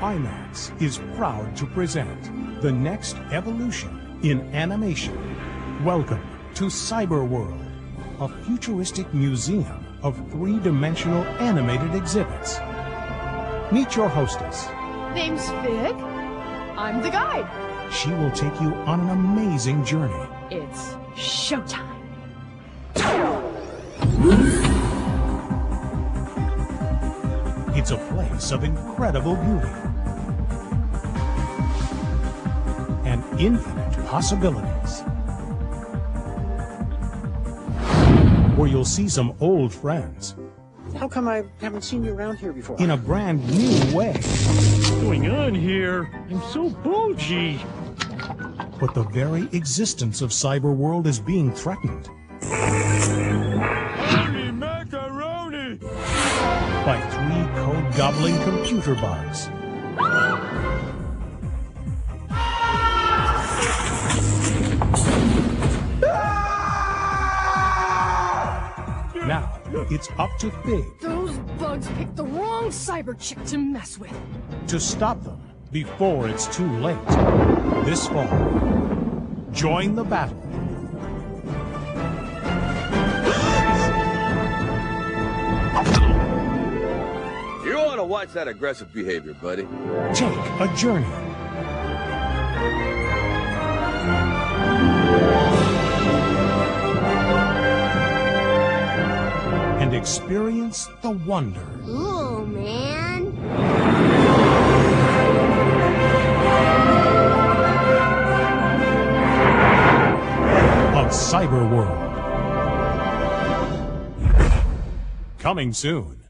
IMAX is proud to present the next evolution in animation. Welcome to CyberWorld, a futuristic museum of three-dimensional animated exhibits. Meet your hostess. Name's Fig. I'm the guide. She will take you on an amazing journey. It's showtime. It's a place of incredible beauty and infinite possibilities, where you'll see some old friends. How come I haven't seen you around here before? In a brand new way. What's going on here? I'm so bulgy. But the very existence of CyberWorld is being threatened. Holy macaroni! By three code-gobbling computer bugs. Now, it's up to Fig Those bugs picked the wrong cyber chick to mess with. to stop them before it's too late. This fall, join the battle. You ought to watch that aggressive behavior, buddy. Take a journey. And experience the wonder Ooh, man. of CyberWorld. Coming soon.